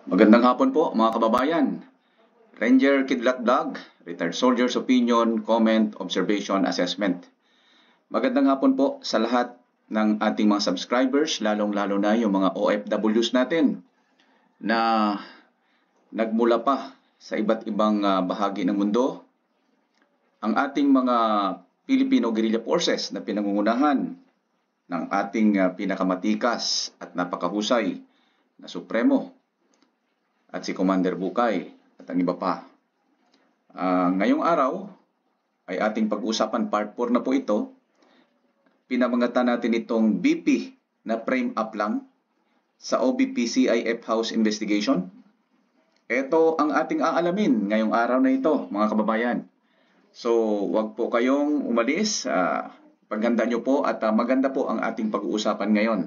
Magandang hapon po mga kababayan. Ranger Kidlat Vlog, Retired Soldier's Opinion, Comment, Observation, Assessment. Magandang hapon po sa lahat ng ating mga subscribers, lalong-lalo na yung mga OFWs natin na nagmula pa sa iba't ibang bahagi ng mundo. Ang ating mga Filipino Guerrilla Forces na pinangungunahan ng ating pinakamatikas at napakahusay na Supremo at si Commander Bukay at ang iba pa. Ngayong araw ay ating pag-usapan, part 4 na po ito. Pinamangatan natin itong BP na frame up lang sa OBP-CIF House Investigation. Ito ang ating aalamin ngayong araw na ito, mga kababayan. So, wag po kayong umalis. Paghanda nyo po at maganda po ang ating pag-uusapan ngayon.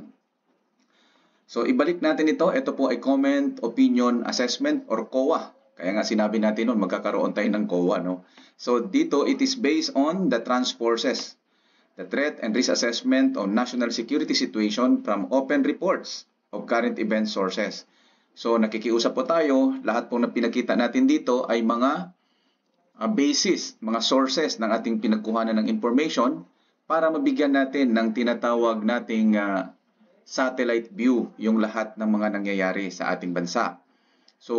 So, ibalik natin ito. Ito po ay Comment, Opinion, Assessment or COA. Kaya nga sinabi natin noon, magkakaroon tayo ng COA. No? So, dito it is based on the Transforces, the Threat and Risk Assessment on National Security Situation from Open Reports of Current Event Sources. So, nakikiusap po tayo. Lahat po na pinakita natin dito ay mga basis, mga sources ng ating pinagkuhanan ng information para mabigyan natin ng tinatawag nating satellite view yung lahat ng mga nangyayari sa ating bansa. So,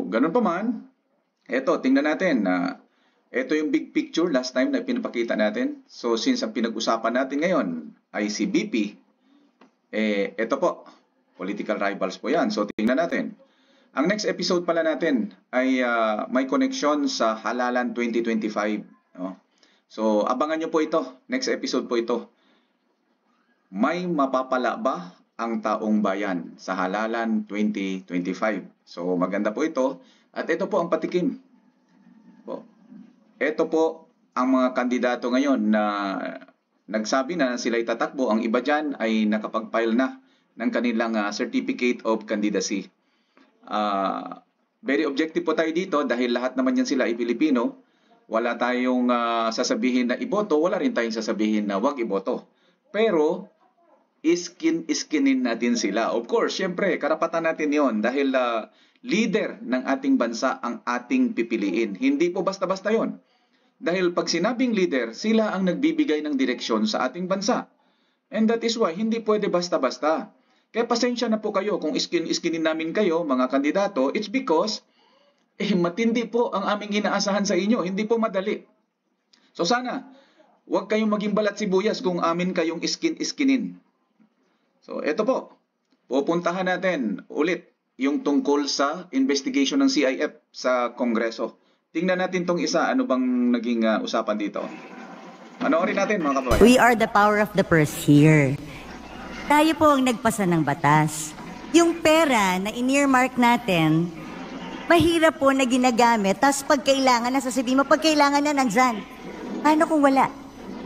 ganun pa man, eto, tingnan natin. Ito yung big picture last time na pinapakita natin. So, since ang pinag-usapan natin ngayon ay si BP, ito po, political rivals po yan. So, tingnan natin. Ang next episode pala natin ay may connection sa Halalan 2025. No? So, abangan nyo po ito. Next episode po ito. May mapapala ba ang taong bayan sa Halalan 2025? So, maganda po ito. At ito po ang patikim. Ito po ang mga kandidato ngayon na nagsabi na sila'y tatakbo. Ang iba dyan ay nakapag-file na ng kanilang Certificate of Candidacy. Very objective po tayo dito dahil lahat naman yan sila ay Pilipino. Wala tayong sasabihin na iboto, wala rin tayong sasabihin na wag iboto. Pero, iskinin natin sila. Of course, syempre, karapatan natin yon dahil leader ng ating bansa ang ating pipiliin. Hindi po basta-basta yon. Dahil pag sinabing leader, sila ang nagbibigay ng direksyon sa ating bansa. And that is why, hindi pwede basta-basta. Kaya pasensya na po kayo kung iskinin namin kayo, mga kandidato, it's because matindi po ang aming inaasahan sa inyo. Hindi po madali. So sana, huwag kayong maging balat sibuyas kung amin kayong iskinin. So, ito po. Pupuntahan natin ulit yung tungkol sa investigation ng CIF sa Kongreso. Tingnan natin tong isa. Ano bang naging usapan dito? Panoorin natin, mga kababayan. We are the power of the purse here. Tayo po ang nagpasa ng batas. Yung pera na in-earmark natin, mahirap po na ginagamit, tapos pag kailangan na, sasabihin mo, pag kailangan na, nandyan. Paano kung wala?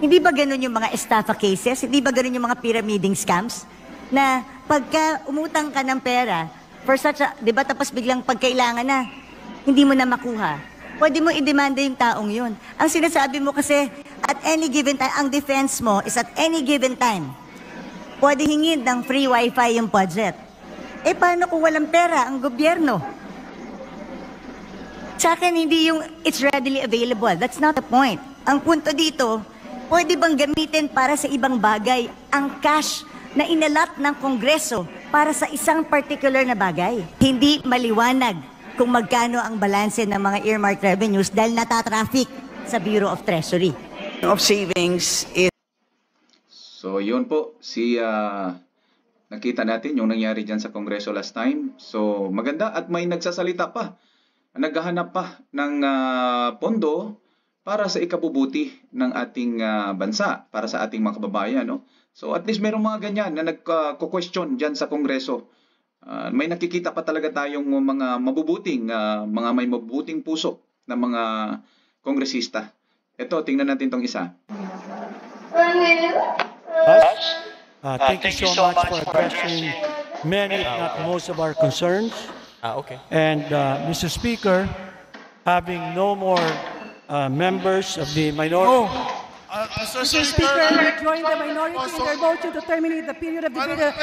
Hindi ba ganun yung mga estafa cases? Hindi ba ganun yung mga pyramiding scams? Na pagka umutang ka ng pera, for such a, di ba, tapos biglang pagkailangan na, hindi mo na makuha. Pwede mo i-demanda yung taong yun. Ang sinasabi mo kasi, at any given time, ang defense mo is at any given time. Pwede hingin ng free wifi yung budget. Paano kung walang pera ang gobyerno? Sa akin, hindi yung it's readily available. That's not the point. Ang punto dito, pwede bang gamitin para sa ibang bagay ang cash na inalat ng Kongreso para sa isang particular na bagay? Hindi maliwanag kung magkano ang balanse ng mga earmarked revenues dahil natatraffic sa Bureau of Treasury. Of savings is... So, yun po. Nakita natin yung nangyari dyan sa Kongreso last time. So, maganda at may nagsasalita pa. Naghahanap pa ng pondo para sa ikabubuti ng ating bansa, para sa ating mga kababayan. No? So at least mayroong mga ganyan na nagko-question dyan sa Kongreso. May nakikita pa talaga tayong mga mabubuting, mga may mabubuting puso na mga kongresista. Ito, tingnan natin tong isa. Thank you so much for addressing many, if not most of our concerns. Okay. And Mr. Speaker, having no more members of the minority. Mr. Mr. Speaker, Speaker, I join the minority in their motion to terminate the period of debate.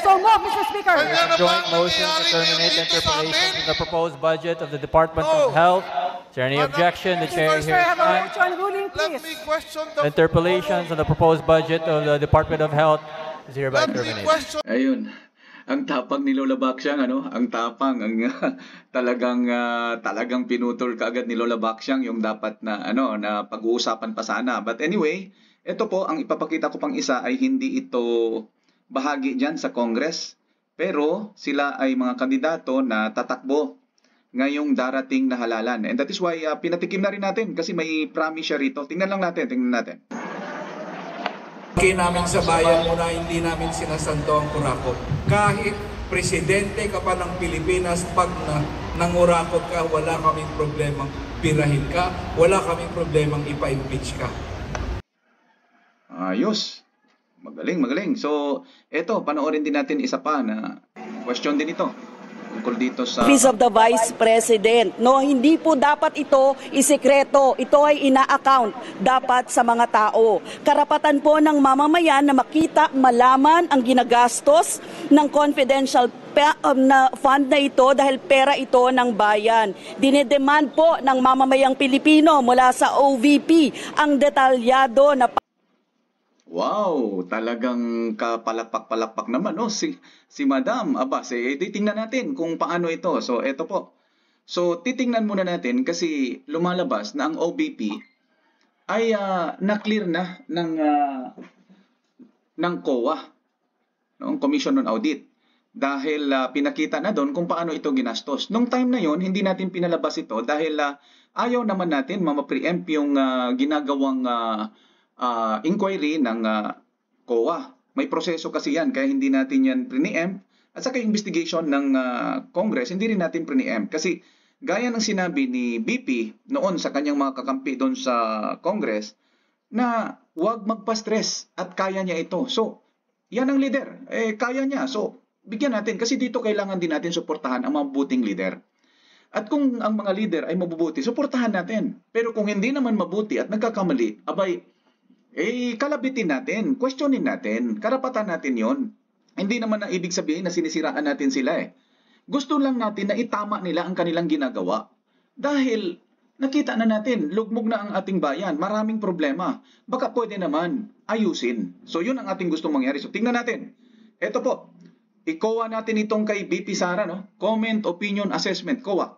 So move, Mr. Speaker. Joint motion to terminate interpellation to the proposed budget of the Department of Health. Is there any objection? The chair Mr. Speaker, I hears have a none. motion ruling, let me please. question the Interpellations on the proposed budget of the Department of Health is hereby Let me terminated. question Ayun. Ang tapang ni Lola Baksyang, ano? Ang tapang, ang talagang pinutol kaagad ni Lola Baksyang yung dapat na na pag-uusapan pa sana. But anyway, ito po ang ipapakita ko pang isa ay hindi ito bahagi diyan sa Congress, pero sila ay mga kandidato na tatakbo ngayong darating na halalan. And that is why pinatikim na rin natin kasi may promise siya rito. Tingnan natin. Namin sa bayan mo na hindi namin sinasanto ang kurakot. Kahit presidente ka pa ng Pilipinas, pag nangurakot ka, wala kaming problemang pirahin ka, wala kaming problemang ipa-impeach ka. Ayos. Magaling. So, eto, panoorin din natin isa pa na question din ito. Tungkol dito sa Office of the Vice President. No, hindi po dapat ito isekreto. Ito ay ina-account dapat sa mga tao. Karapatan po ng mamamayan na makita, malaman ang ginagastos ng confidential na fund na ito dahil pera ito ng bayan. Dinedemand po ng mamamayang Pilipino mula sa OVP ang detalyado na wow, talagang kapalakpak-palakpak naman, no? Si Madam Abbas, titingnan natin kung paano ito. So, eto po. So, titingnan muna natin kasi lumalabas na ang OBP ay na-clear na ng COA, no? Commission on Audit. Dahil pinakita na doon kung paano ito ginastos. Nung time na yon, hindi natin pinalabas ito dahil ayaw naman natin ma-preempt yung ginagawang inquiry ng COA. May proseso kasi yan, kaya hindi natin yan pre-empt. At saka investigation ng Congress, hindi rin natin pre-empt. Kasi gaya ng sinabi ni BP noon sa kanyang mga kakampi doon sa Congress, na huwag magpa-stress at kaya niya ito. So, yan ang leader. Kaya niya. So, bigyan natin. Kasi dito kailangan din natin suportahan ang mabuting leader. At kung ang mga leader ay mabubuti, suportahan natin. Pero kung hindi naman mabuti at nagkakamali, abay, kalabitin natin, questionin natin, karapatan natin yon. Hindi naman na ibig sabihin na sinisiraan natin sila Gusto lang natin na itama nila ang kanilang ginagawa. Dahil nakita na natin, lugmog na ang ating bayan, maraming problema. Baka pwede naman ayusin. So yun ang ating gustong mangyari. So tingnan natin. Ito po, i-COA natin itong kay BP Sara, no? Comment, Opinion, Assessment, COA.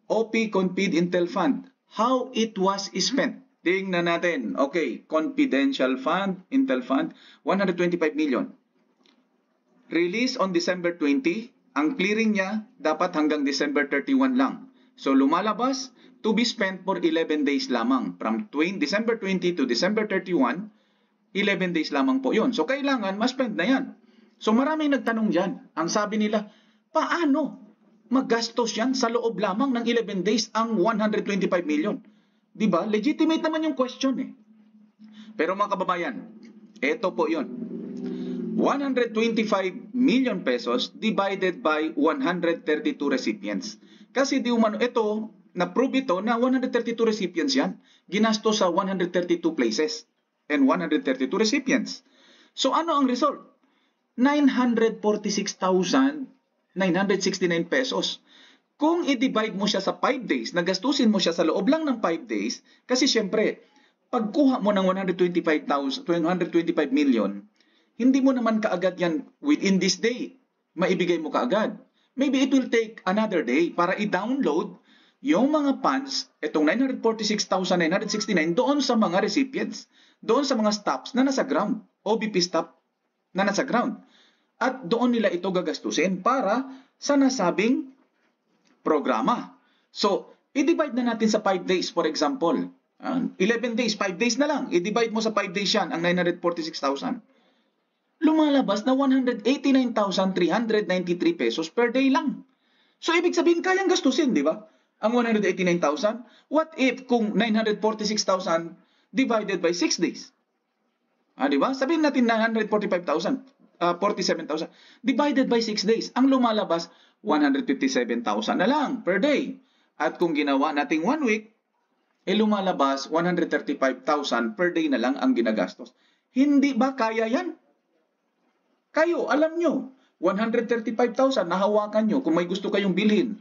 OP Confid Intel Fund. How it was spent. Tingnan natin. Okay, confidential fund, Intel Fund, 125 million. Release on December 20. Ang clearing niya dapat hanggang December 31 lang. So lumalabas to be spent for 11 days lamang. From December 20 to December 31, 11 days lamang po yun. So kailangan ma-spend na yan. So maraming nagtanong dyan. Ang sabi nila, paano magastos yan sa loob lamang ng 11 days ang 125 million? Diba? Legitimate naman yung question Pero mga kababayan, ito po yun. 125 million pesos divided by 132 recipients. Kasi di umano ito, na-prove ito na 132 recipients yan. Ginastos sa 132 places and 132 recipients. So ano ang result? 946,969 pesos. Kung i-divide mo siya sa 5 days, nagastusin mo siya sa loob lang ng 5 days, kasi syempre, pagkuha mo ng 125 million, hindi mo naman kaagad yan within this day. Maibigay mo kaagad. Maybe it will take another day para i-download yung mga funds, itong 946,969, doon sa mga recipients, doon sa mga staffs na nasa ground, OBP staff na nasa ground. At doon nila ito gagastusin para sa nasabing programa. So, i-divide na natin sa 5 days, for example. 11 days, 5 days na lang. I-divide mo sa 5 days yan, ang 946,000. Lumalabas na 189,393 pesos per day lang. So, ibig sabihin, kayang gastusin, di ba? Ang 189,000. What if kung 946,000 divided by 6 days? Di ba? Sabihin natin 945,000. 47,000 divided by 6 days. Ang lumalabas, 157,000 na lang per day. At kung ginawa nating 1 week, lumalabas 135,000 per day na lang ang ginagastos. Hindi ba kaya yan? Kayo, alam nyo, 135,000 nahawakan nyo kung may gusto kayong bilhin.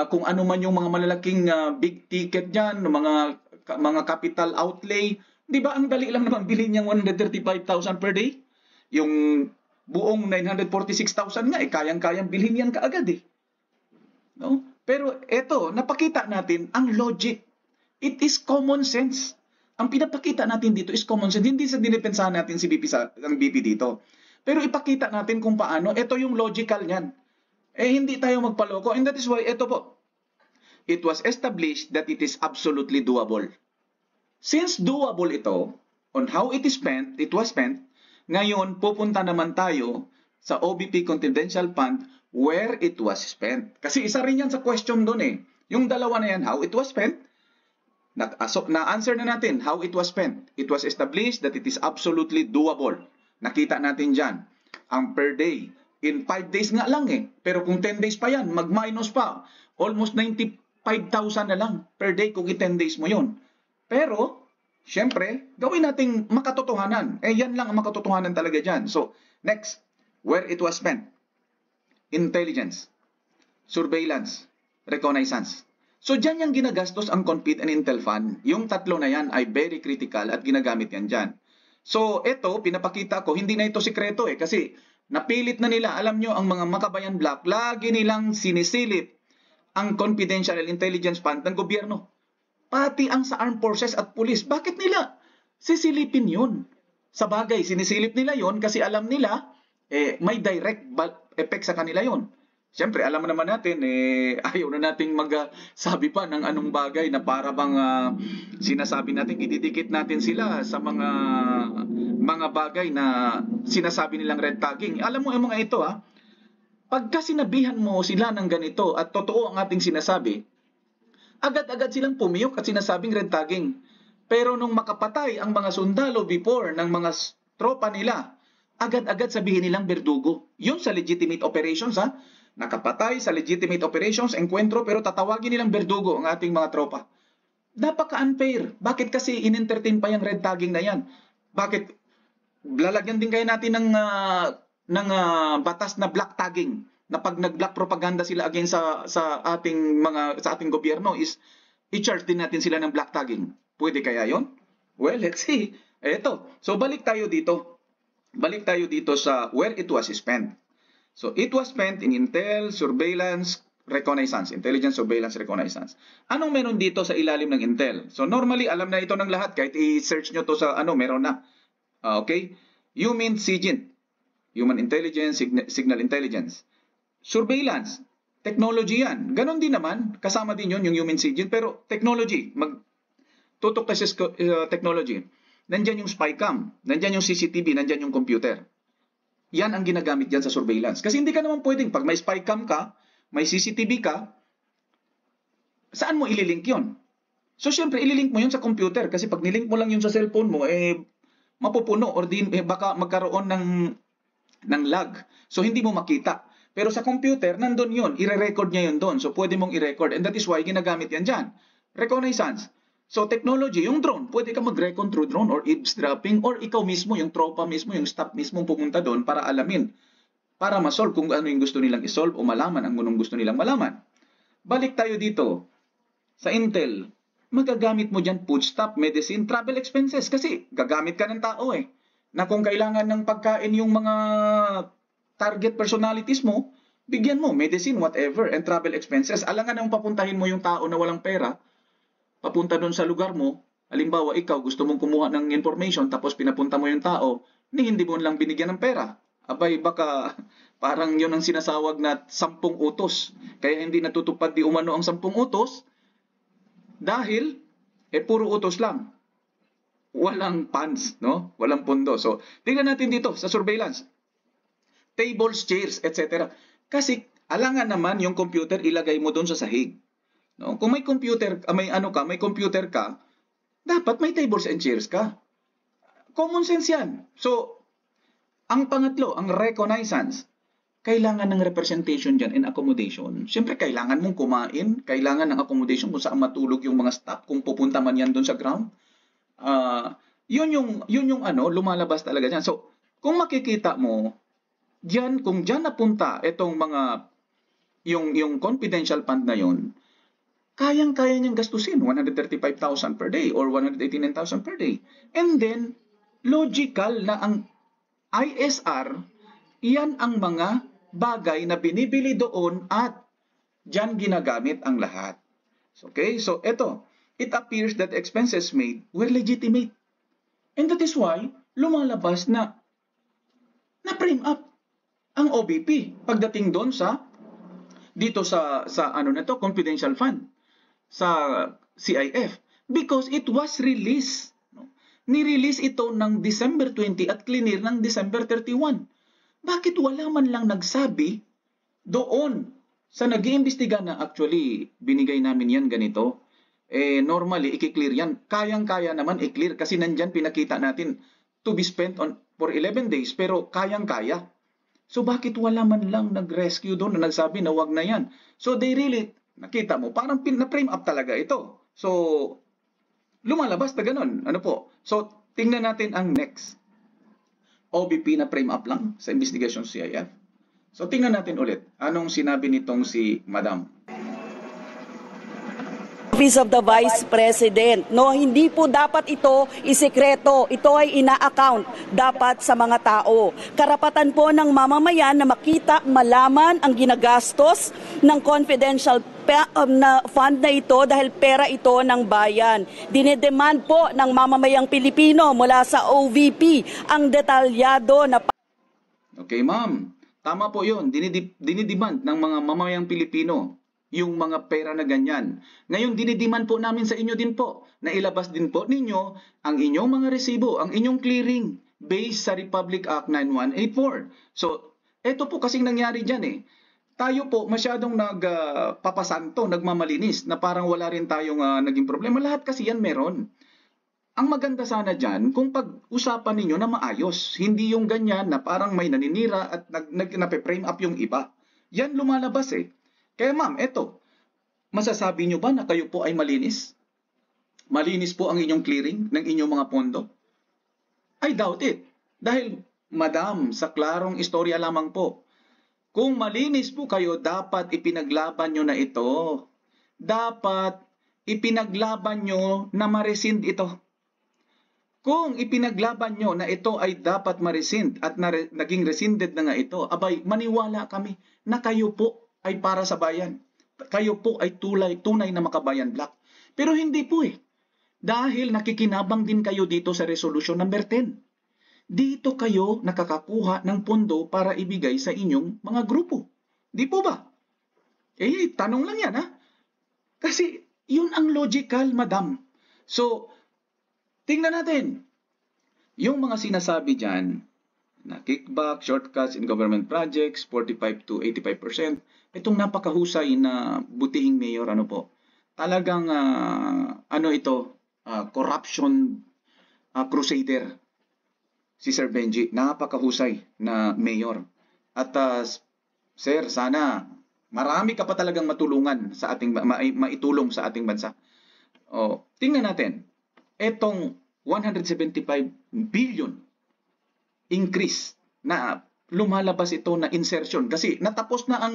Kung ano man yung mga malalaking big ticket dyan, mga capital outlay, di ba ang dali lang naman bilhin yung 135,000 per day? Yung buong 946,000 nga, kayang-kayang bilhin yan kaagad eh. No? Pero eto, napakita natin ang logic. It is common sense. Ang pinapakita natin dito is common sense. Hindi sa dinipensahan natin si ang BP dito. Pero ipakita natin kung paano. Ito yung logical niyan. Hindi tayo magpaloko. And that is why, ito po. It was established that it is absolutely doable. Since doable ito, on how it was spent, ngayon pupunta naman tayo sa OBP Confidential Fund where it was spent. Kasi isa rin yan sa question doon eh. Yung dalawa na yan, how it was spent, na-answer na natin how it was spent. It was established that it is absolutely doable. Nakita natin dyan. Ang per day, in 5 days nga lang eh. Pero kung 10 days pa yan, mag-minus pa. Almost 95,000 na lang per day kung i-10 days mo yun. Pero, syempre, gawin nating makatotohanan. Yan lang ang makatotohanan talaga dyan. So, next, where it was spent. Intelligence, surveillance, reconnaissance. So, dyan yung ginagastos ang Confid and Intel Fund. Yung tatlo na yan ay very critical at ginagamit yan dyan. So, ito, pinapakita ko, hindi na ito sikreto eh. Kasi, napilit na nila, alam nyo, ang mga Makabayan Black, lagi nilang sinisilip ang Confidential Intelligence Fund ng gobyerno. Pati ang sa Armed Forces at Police. Bakit nila sisilipin yun? Sa bagay, sinisilip nila yun kasi alam nila, may direct effect sa kanila yun. Siyempre, alam naman natin, ayaw na nating magsabi pa ng anong bagay na para bang sinasabi natin, ididikit natin sila sa mga bagay na sinasabi nilang red tagging. Alam mo yung mga ito pagka sinabihan mo sila ng ganito at totoo ang ating sinasabi, agad-agad silang pumiyok at sinasabing red tagging. Pero nung makapatay ang mga sundalo before ng mga tropa nila, agad-agad sabihin nilang berdugo. Yun sa legitimate operations nakapatay sa legitimate operations, enkwentro, pero tatawagin nilang berdugo ang ating mga tropa. Napaka-unfair. Bakit kasi in-entertain pa yung red tagging na yan? Bakit? Lalagyan din kayo natin ng batas na black tagging, na pag nag-black propaganda sila against sa ating gobyerno is i-charge din natin sila ng black tagging. Pwede kaya yon? Well, let's see. Eto. So balik tayo dito. Balik tayo dito sa where it was spent. So it was spent in intel, surveillance, reconnaissance. Intelligence, surveillance, reconnaissance. Anong meron dito sa ilalim ng intel? So normally, alam na ito ng lahat. Kahit i-search nyo to sa meron na. Okay? Human SIGINT. Human Intelligence, Signal Intelligence. Surveillance. Technology yan. Ganon din naman. Kasama din yun, yung human SIGINT. Pero technology. Tutok tayo sa technology. Nandyan yung spycam. Nandyan yung CCTV. Nandyan yung computer. Yan ang ginagamit dyan sa surveillance. Kasi hindi ka naman pwedeng, pag may spycam ka, may CCTV ka, saan mo ililink yun? So, syempre, ililink mo yun sa computer. Kasi pag nilink mo lang yun sa cellphone mo, mapupuno or baka magkaroon ng lag. So, hindi mo makita. Pero sa computer, nandun yun. I-record niya yun doon. So, pwede mong i-record. And that is why ginagamit yan dyan. Reconnaissance. So, technology, yung drone, pwede ka mag-recon through drone or eavesdropping or ikaw mismo, yung tropa mismo, yung staff mismo pumunta doon para alamin, para ma-solve kung ano yung gusto nilang isolve o malaman ang anong gusto nilang malaman. Balik tayo dito sa Intel. Magagamit mo dyan food stuff, medicine, travel expenses kasi gagamit ka ng tao na kung kailangan ng pagkain yung mga target personalities mo, bigyan mo, medicine, whatever, and travel expenses. Alangan na papuntahin mo yung tao na walang pera, papunta doon sa lugar mo, halimbawa ikaw gusto mong kumuha ng information tapos pinapunta mo yung tao, hindi mo lang binigyan ng pera. Abay baka parang yun ang sinasawag na 10 utos. Kaya hindi natutupad di umano ang 10 utos dahil puro utos lang. Walang funds, no? Walang pondo. So, tingnan natin dito sa surveillance. Tables, chairs, etc. Kasi alangan naman yung computer ilagay mo doon sa sahig. No? Kung may computer, may computer ka, dapat may tables and chairs ka. Common sense yan. So, ang pangatlo, ang reconnaissance. kailangan ng representation dyan and accommodation. Siyempre, kailangan mong kumain, kailangan ng accommodation kung saan matulog yung mga staff, kung pupunta man yan doon sa ground. Yun yung lumalabas talaga dyan. So, kung makikita mo, dyan, kung dyan napunta itong mga, yung confidential fund na yun, kayang-kaya niyang gastusin 135,000 per day or 189,000 per day. And then, logical na ang ISR, yan ang mga bagay na binibili doon at dyan ginagamit ang lahat. Okay? So, it appears that expenses made were legitimate. And that is why, lumalabas na frame up ang OBP pagdating doon dito sa confidential fund sa CIF because it was released. Ni-release ito ng December 20 at clear ng December 31. Bakit wala man lang nagsabi doon sa nag-iimbestiga na actually binigay namin yan ganito? Normally, i-clear yan. Kayang-kaya naman i-clear kasi nandyan pinakita natin to be spent for 11 days pero kayang-kaya. So bakit wala man lang nag-rescue doon na nagsabi na wag na yan? So they really, nakita mo, parang na-frame up talaga ito. So, lumalabas na ganun. So, tingnan natin ang next. OBP na frame up lang sa investigation CIF. So, tingnan natin ulit. Anong sinabi nitong si Madam? Office of the Vice President. No, hindi po dapat ito isekreto. Ito ay ina-account dapat sa mga tao. Karapatan po ng mamamayan na makita, malaman ang ginagastos ng confidential na fund na ito dahil pera ito ng bayan. Dinedemand po ng mamamayang Pilipino mula sa OVP ang detalyado na... Okay, ma'am. Tama po yun. Dinidemand ng mga mamamayang Pilipino yung mga pera na ganyan. Ngayon, dinidemand po namin sa inyo din po na ilabas din po ninyo ang inyong mga resibo, ang inyong clearing based sa Republic Act 9184. So, eto po kasing nangyari dyan Tayo po masyadong nagpapasanto, nagmamalinis na parang wala rin tayong naging problema. Lahat kasi yan meron. Ang maganda sana dyan kung pag-usapan ninyo na maayos. Hindi yung ganyan na parang may naninira at nape-frame up yung iba. Yan lumalabas Kaya ma'am, masasabi nyo ba na kayo po ay malinis? Malinis po ang inyong clearing ng inyong mga pondo? I doubt it. Dahil, madam, sa klarong istorya lamang po, kung malinis po kayo, dapat ipinaglaban nyo na ito. Dapat ipinaglaban nyo na ma-rescind ito. Kung ipinaglaban nyo na ito ay dapat ma-rescind at naging rescinded na nga ito, abay, maniwala kami na kayo po ay para sa bayan. Kayo po ay tunay na makabayan black. Pero hindi po Dahil nakikinabang din kayo dito sa resolution number 10. Dito kayo nakakakuha ng pondo para ibigay sa inyong mga grupo. Di po ba? Tanong lang yan Kasi yun ang logical, madam. So, tingnan natin. Yung mga sinasabi dyan, na kickback, shortcuts in government projects, 45 to 85%. Itong napakahusay na butihing mayor, talagang, corruption crusader. Si Sir Benji, napakahusay na mayor. At, sir, sana, marami ka pa talagang matulungan sa ating, maitulong sa ating bansa. Tingnan natin, etong 175 billion increase na lumalabas ito na insertion kasi natapos na ang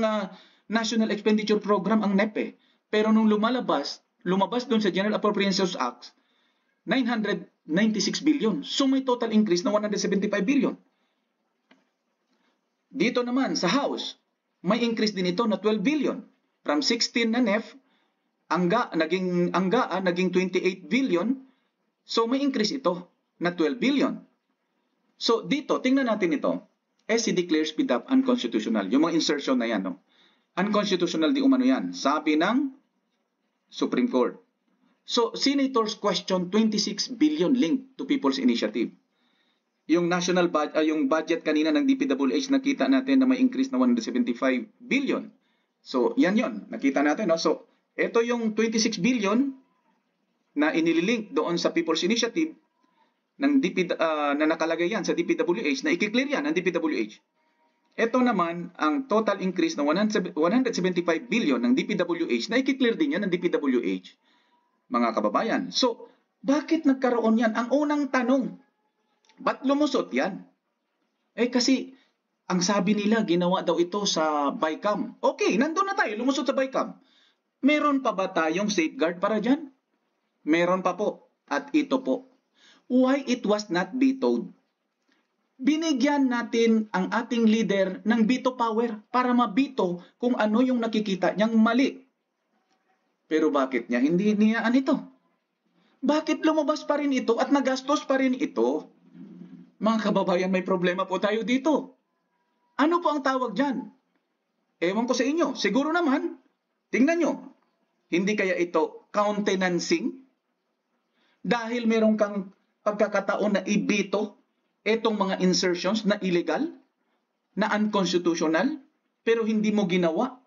National Expenditure Program ang NEP pero nung lumabas doon sa General Appropriations Act 996 billion. So may total increase na 175 billion. Dito naman sa House, may increase din ito na 12 billion. From 16 na NEF, naging 28 billion. So may increase ito na 12 billion. So dito, tingnan natin ito. SC declares PDAP unconstitutional. Yung mga insertion na yan, unconstitutional di umano yan. Sabi ng Supreme Court. So, senators question 26 billion linked to People's Initiative. Yung national budget, yung budget kanina ng DPWH, nakita natin na may increase na 175 billion. So, yan yon. Nakita natin. So, ito yung 26 billion na inililink doon sa People's Initiative na nakalagay yan sa DPWH, na i-clear yan ng DPWH. Ito naman ang total increase na 175 billion ng DPWH na i-clear din yan ng DPWH, mga kababayan. So, bakit nagkaroon yan? Ang unang tanong, ba't lumusot yan? Kasi ang sabi nila, ginawa daw ito sa BICAM. Okay, nandun na tayo, lumusot sa BICAM. Meron pa ba tayong safeguard para dyan? Meron pa po. At ito po, why it was not vetoed? Binigyan natin ang ating leader ng veto power para mabito kung ano yung nakikita niyang mali. Pero bakit niya hindi niyaan ito? Bakit lumabas pa rin ito at nagastos pa rin ito? Mga kababayan, may problema po tayo dito. Ano po ang tawag dyan? Ewan ko sa inyo. Siguro naman, tingnan nyo, hindi kaya ito countenancing? Dahil meron kang pagkakataon na ibito etong mga insertions na illegal, na unconstitutional, pero hindi mo ginawa,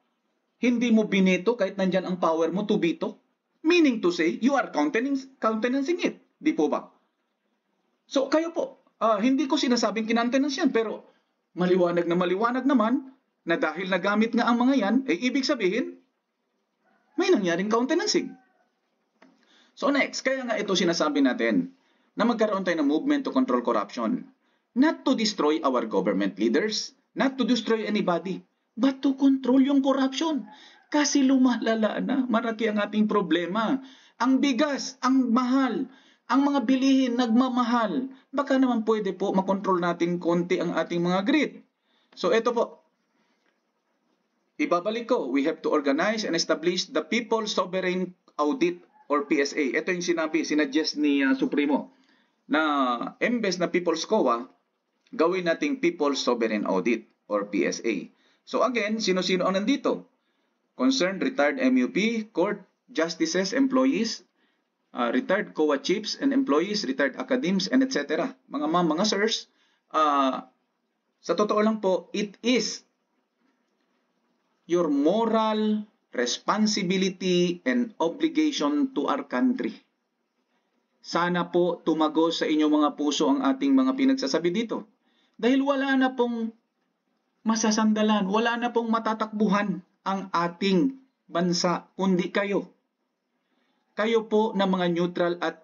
hindi mo bineto kahit nandyan ang power mo to veto. Meaning to say, you are countenancing it. Di po ba? So kayo po, hindi ko sinasabing kinantenance yan, pero maliwanag naman na dahil nagamit nga ang mga yan, ibig sabihin, may nangyaring countenancing. So next, kaya nga ito sinasabi natin, na magkaroon tayo ng movement to control corruption. Not to destroy our government leaders, not to destroy anybody, but to control yung corruption. Kasi lumalala na, marami ang ating problema. Ang bigas, ang mahal, ang mga bilihin nagmamahal. Baka naman pwede po makontrol natin konti ang ating mga greed. So ito po, ibabalik ko, we have to organize and establish the People's Sovereign Audit or PSA. Ito yung sinuggest ni Supremo, na imbes na People's COA, gawin nating People's Sovereign Audit or PSA. So again, sino-sino ang nandito? Concerned retired MUP, court, justices, employees, retired COA chiefs and employees, retired academics, and etc. Mga ma'am, mga sirs, sa totoo lang po, it is your moral responsibility and obligation to our country. Sana po tumagos sa inyong mga puso ang ating mga pinagsasabi dito. Dahil wala na pong masasandalan, wala na pong matatakbuhan ang ating bansa, kundi kayo. Kayo po na mga neutral at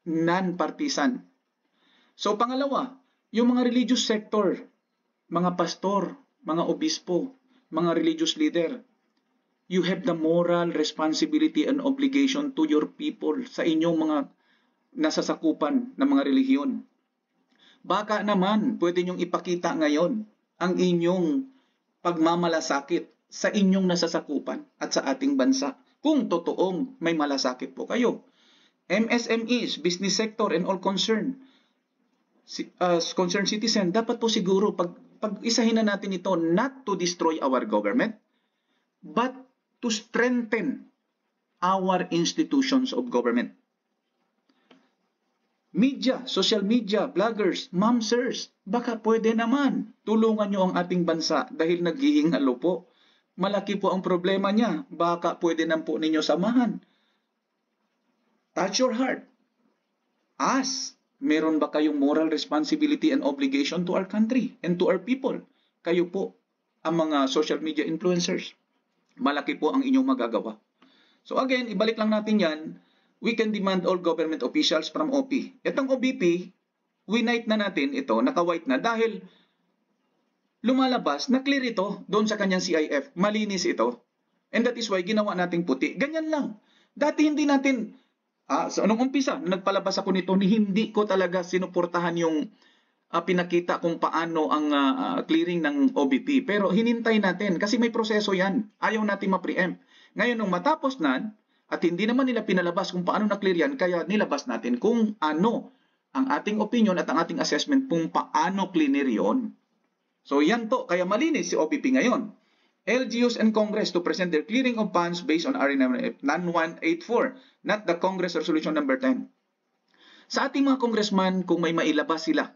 non-partisan. So pangalawa, yung mga religious sector, mga pastor, mga obispo, mga religious leader, you have the moral responsibility and obligation to your people sa inyong mga nasasakupan ng mga relihiyon. Baka naman, pwede nyong ipakita ngayon ang inyong pagmamalasakit sa inyong nasasakupan at sa ating bansa kung totoong may malasakit po kayo. MSMEs, business sector and all concerned citizen, dapat po siguro pag-isahin na natin ito not to destroy our government but to strengthen our institutions of government. Media, social media, vloggers, ma'am, sirs, baka pwede naman tulungan nyo ang ating bansa dahil naghihingalo po. Malaki po ang problema niya. Baka pwede naman po ninyo samahan. Touch your heart. Ask, meron ba kayong moral responsibility and obligation to our country and to our people? Kayo po, ang mga social media influencers. Malaki po ang inyong magagawa. So again, ibalik lang natin yan. We can demand all government officials from OP. Itong OBP, winite na natin ito, naka-white na dahil lumalabas, na-clear ito doon sa kanyang CIF. Malinis ito. And that is why ginawa nating puti. Ganyan lang. Dati hindi natin, so nung umpisa, nagpalabas ako nito, hindi ko talaga sinuportahan yung pinakita kung paano ang clearing ng OBP. Pero hinintay natin kasi may proseso yan. Ayaw natin ma-preempt. Ngayon, nung matapos na, at hindi naman nila pinalabas kung paano na-clear yan, kaya nilabas natin kung ano ang ating opinion at ang ating assessment kung paano clear yon. So yan po, kaya malinis si OBP ngayon. LGUs and Congress to present their clearing of funds based on RA 9184, not the Congress Resolution number 10. Sa ating mga congressman, kung may mailabas sila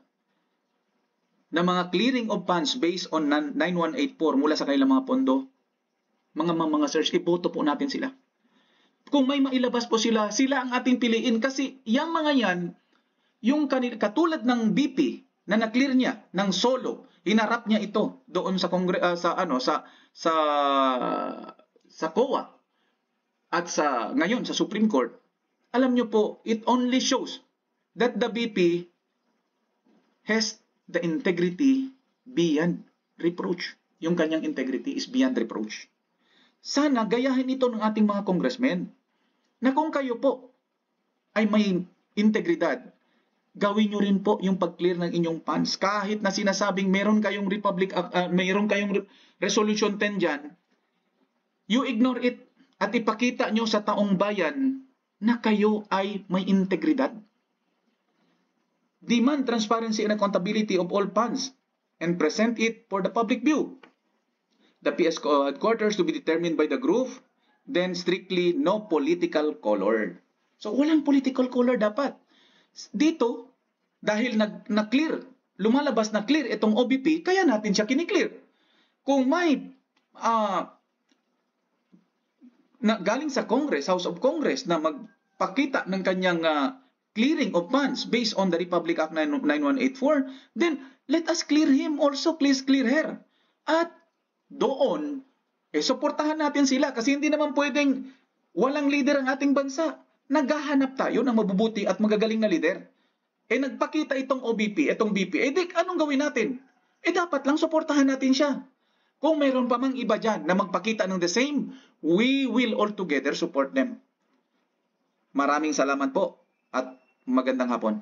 na mga clearing of funds based on 9184 mula sa kanilang mga pondo, mga search, iboto po natin sila. Kung may mailabas po sila, sila ang ating piliin kasi yung mga yan, yung katulad ng BP na na-clear niya ng solo, Hinarap niya ito doon sa sa COA at ngayon sa Supreme Court. Alam niyo po, it only shows that the VP has the integrity beyond reproach. Yung kanyang integrity is beyond reproach. Sana gayahin ito ng ating mga congressmen na kung kayo po ay may integridad, gawin nyo rin po yung pag-clear ng inyong funds. Kahit na sinasabing meron kayong Resolution 10 dyan, you ignore it at ipakita nyo sa taong bayan na kayo ay may integridad. Demand transparency and accountability of all funds and present it for the public view. The PS headquarters to be determined by the group, then strictly no political color. So walang political color dapat. Dito, dahil na-clear, lumalabas na clear itong OBP, kaya natin siya kiniklear. Kung may galing sa Congress, House of Congress, na magpakita ng kanyang clearing of funds based on the Republic Act 9184, then let us clear him also, please clear her. At doon, suportahan natin sila kasi hindi naman pwedeng walang leader ang ating bansa. Naghahanap tayo ng mabubuti at magagaling na leader. Nagpakita itong OBP, itong BP. Anong gawin natin? Dapat lang suportahan natin siya. Kung mayroon pa mang iba dyan na magpakita ng the same, we will all together support them. Maraming salamat po at magandang hapon.